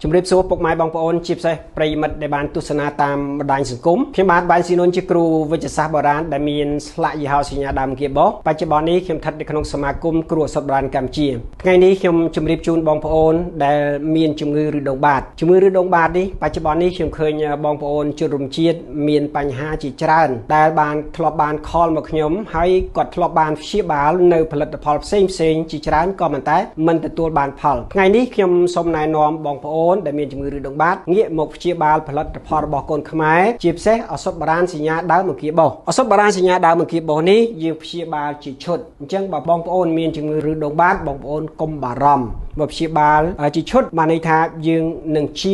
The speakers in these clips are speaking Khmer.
ជំរាបសួរពុកម៉ែបងប្អូនជាពិសេសប្រិយមិត្តដែលបានទស្សនាតាមបណ្ដាញសង្គមខ្ញុំបាទបានស៊ីនុនជាគ្រូវិទ្យាសាស្ត្របុរាណដែលមានស្លាកយីហោសញ្ញាដើមគៀបបោះបច្ចុប្បន្ននេះខ្ញុំស្ថិតនៅក្នុងសមាគមគ្រូឱសថបុរាណកម្ពុជាថ្ងៃនេះខ្ញុំជម្រាបជូនបងប្អូនដែលមានជំងឺឬដងបាតជំងឺឬដងបាតនេះបច្ចុប្បន្ននេះខ្ញុំឃើញបងប្អូនជនរួមជាតិមានបញ្ហាជាច្រើនដែលបានធ្លាប់បានខលមកខ្ញុំហើយគាត់ធ្លាប់បានព្យាបាលនៅផលិតផលផ្សេងជាច្រើនក៏ប៉ុន្តែមិនទទួលបានផលថ្ងៃនេះខ្ញុំសូមណែនាំបងប្អូនដែលមានជំងឺឬដងបាតងាកមកព្យាបាលផលិតផលរបស់កូនខ្មែរជាពិសេសឱសថបុរាណសញ្ញាដើមអង្គាបោះឱសថបុរាណសញ្ញាដើមអង្គាបោះនេះយើងព្យាបាលជាឈុតអញ្ចឹងបើបងប្អូនមានជំងឺឬដងបាតបងប្អូនកុំបារម្ភមកព្យាបាលជាឈុតបានន័យថាយើងនឹងជា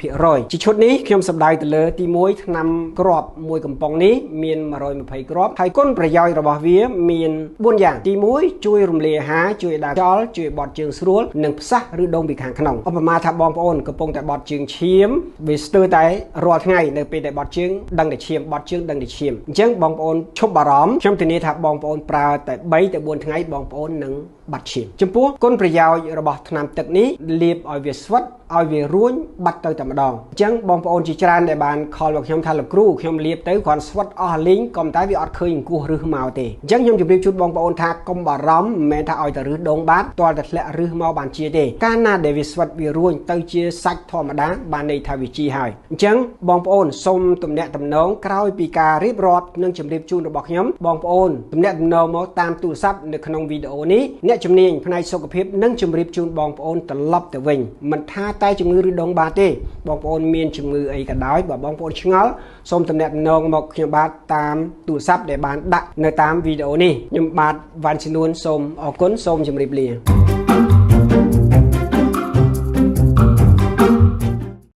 100% ជាឈុតនេះខ្ញុំសម្ដៅទៅលើទី1ថ្នាំគ្រាប់មួយកំប៉ុងនេះមាន120គ្រាប់ហើយគុណប្រយោជន៍របស់វាមាន4យ៉ាងទី1ជួយរំលាយអាហារជួយដាស់ខ្យល់ជួយបត់ជើងស្រួលនិងផ្សះឬដងពីខាងក្នុងឧបមាថាបងប្អូនកំពុងតែបត់ជើងឈាមវាស្ទើរតែរាល់ថ្ងៃនៅពេលដែលបត់ជើងដឹងតែឈាមបត់ជើងដឹងតែឈាមអញ្ចឹងបងប្អូនឈប់បារម្ភខ្ញុំធានាថាបងប្អូនប្រើតែ3ទៅ4ថ្ងៃបងប្អូននឹងបាត់ឈាមចំពោះគុណប្រយោជន៍របស់ថ្នាំទឹកនេះលាបឲ្យវាស្វិតឲ្យវារួញបាត់ទៅតែម្ដងអញ្ចឹងបងប្អូនជាច្រើនដែលបានខលមកខ្ញុំថាលោកគ្រូខ្ញុំលាបទៅគ្រាន់ស្វិតអស់លីងក៏តែវាអត់ឃើញអង្គោះរឹសមកទេអញ្ចឹងខ្ញុំជម្រាបជូនបងប្អូនថាកុំបារម្ភមិនមែនថាឲ្យតែរឹសដងបាតទាល់តែធ្លាក់រឹសមកបានជាទេកាលណាដែលវាស្វិតវារួញទៅជាសាច់ធម្មតាបានន័យថាវាជាហើយអញ្ចឹងបងប្អូនសូមទំនាក់ទំនងក្រោយពីការរៀបរាប់និងជម្រាបជូនរបស់ខ្ញុំបងប្អូនទំនាក់ទំនងមកតាមទូរស័ព្ទនៅក្នុងវីដេអូនេះអ្នកជំនាញផ្នែកសុខភាពនឹងជម្រាបជូនបងប្អូនត្រឡប់ទៅវិញមិនថាតែជំងឺឬដងបាតទេបងប្អូនមានជំងឺអីក៏ដោយបើបងប្អូនឆ្ងល់សូមទំនាក់ទំនងមកខ្ញុំបាទតាមទូរស័ព្ទដែលបានដាក់នៅតាមវីដេអូនេះខ្ញុំបាទវ៉ាន់ស៊ីនួនសូមអរគុណសូមជម្រាបលា